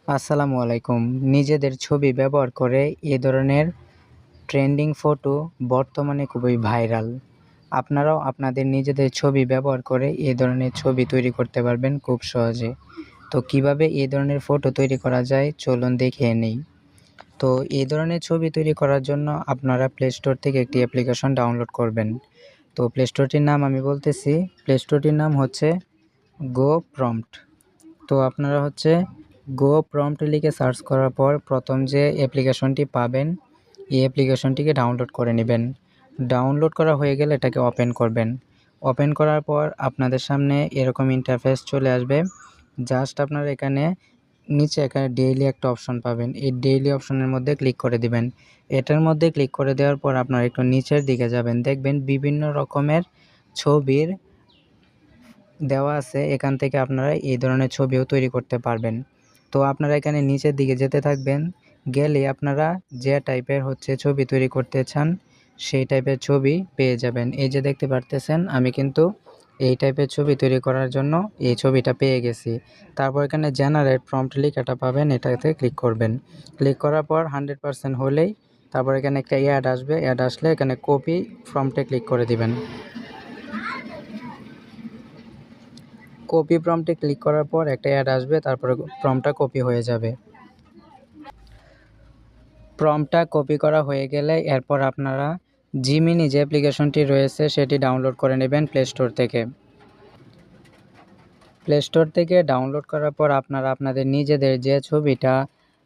আসসালামু আলাইকুম। নিজেদের ছবি ব্যবহার করে এ ধরনের ট্রেন্ডিং ফটো বর্তমানে খুবই ভাইরাল। আপনারাও আপনাদের নিজেদের ছবি ব্যবহার করে এ ধরনের ছবি তৈরি করতে পারবেন খুব সহজে। তো কিভাবে এ ধরনের ফটো তৈরি করা যায় চলুন দেখিয়ে নেই। তো এই ধরনের ছবি তৈরি করার জন্য আপনারা প্লে স্টোর থেকে একটি অ্যাপ্লিকেশন ডাউনলোড করবেন। তো প্লে স্টোরটির নাম আমি বলতেছি, প্লে স্টোরটির নাম হচ্ছে গো প্রম্পট। তো আপনারা গো প্রম্পট লিখে সার্চ করার পর প্রথম যে অ্যাপ্লিকেশনটি পাবেন এই অ্যাপ্লিকেশনটিকে ডাউনলোড করে নেবেন। ডাউনলোড করা হয়ে গেলে এটাকে ওপেন করবেন। ওপেন করার পর আপনাদের সামনে এরকম ইন্টারফেস চলে আসবে। জাস্ট আপনারা নিচে ডেইলি একটা অপশন পাবেন। এই ডেইলি অপশনের মধ্যে ক্লিক করে দিবেন। এটার মধ্যে ক্লিক করে দেওয়ার পর আপনারা একটু নিচের দিকে যাবেন, দেখবেন বিভিন্ন রকমের ছবির দেওয়া আছে। এখান থেকে আপনারা এই ধরনের ছবিও তৈরি করতে পারবেন। তো আপনারা এখানে নিচের দিকে যেতে থাকবেন, গেলে আপনারা যে টাইপের ছবি তৈরি করতে চান সেই টাইপের ছবি পেয়ে যাবেন। এই যে দেখতে পারতেছেন আমি কিন্তু এই টাইপের ছবি তৈরি করার জন্য এই ছবিটা পেয়ে গেছি। তারপর এখানে জেনারেট প্রম্পট লেখাটা পাবেন, এটাতে ক্লিক করবেন। ক্লিক করার পর 100% হলেই তারপর এখানে একটা অ্যাড আসবে। অ্যাড আসলে এখানে কপি প্রম্পটে ক্লিক করে দিবেন। কপি প্রম্পটে ক্লিক করার পর একটা অ্যাড আসবে, তারপরে প্রম্পটটা কপি হয়ে যাবে। প্রম্পটটা কপি করা হয়ে গেলে এরপর আপনারা জিমিনি যে অ্যাপ্লিকেশনটি রয়েছে সেটি ডাউনলোড করে নেবেন প্লে স্টোর থেকে। প্লে স্টোর থেকে ডাউনলোড করার পর আপনারা আপনাদের নিজেদের যে ছবিটা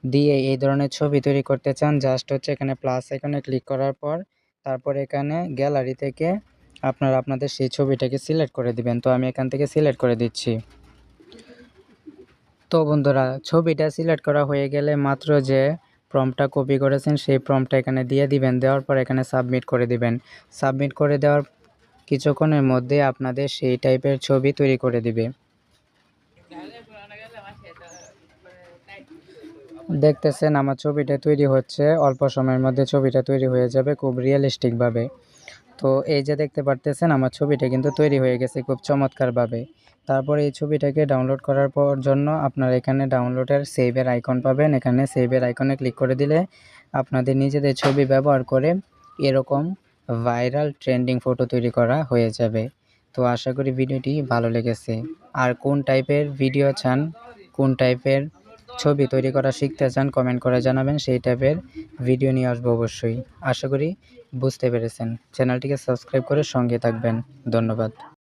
দিয়ে এই ধরনের ছবি তৈরি করতে চান, জাস্ট এখানে প্লাস আইকনে ক্লিক করার পর তারপর এখানে গ্যালারি থেকে আপনারা আপনাদের সেই ছবিটাকে সিলেক্ট করে দিবেন। তো আমি এখান থেকে সিলেক্ট করে দিচ্ছি। তো বন্ধুরা, ছবিটা সিলেক্ট করা হয়ে গেলে মাত্র যে প্রম্পটটা কপি করেছেন সেই প্রম্পটটা এখানে দিয়ে দিবেন। দেওয়ার পর এখানে সাবমিট করে দিবেন। সাবমিট করে দেওয়ার কিছুক্ষণের মধ্যে আপনাদের সেই টাইপের ছবি তৈরি করে দিবে। দেখতেছেন আমার ছবিটা তৈরি হচ্ছে, অল্প সময়ের মধ্যে ছবিটা তৈরি হয়ে যাবে খুব রিয়েলিস্টিকভাবে। তো এই যে দেখতে পারতেছেন আমার ছবিটা কিন্তু তৈরি হয়ে গেছে খুব চমৎকারভাবে। তারপরে এই ছবিটাকে ডাউনলোড করার জন্য আপনারা এখানে ডাউনলোডের সেভের আইকন পাবেন। এখানে সেভের আইকনে ক্লিক করে দিলে আপনাদের নিজেদের ছবি ব্যবহার করে এরকম ভাইরাল ট্রেন্ডিং ফটো তৈরি করা হয়ে যাবে। তো আশা করি ভিডিওটি ভালো লেগেছে। আর কোন টাইপের ভিডিও চান, কোন টাইপের ছবি তৈরি করা শিখতে চান কমেন্ট করে জানাবেন, সেই টাইপের ভিডিও নিয়ে আসবো অবশ্যই। আশা করি বুঝতে পেরেছেন। চ্যানেলটিকে সাবস্ক্রাইব করে সঙ্গে থাকবেন। ধন্যবাদ।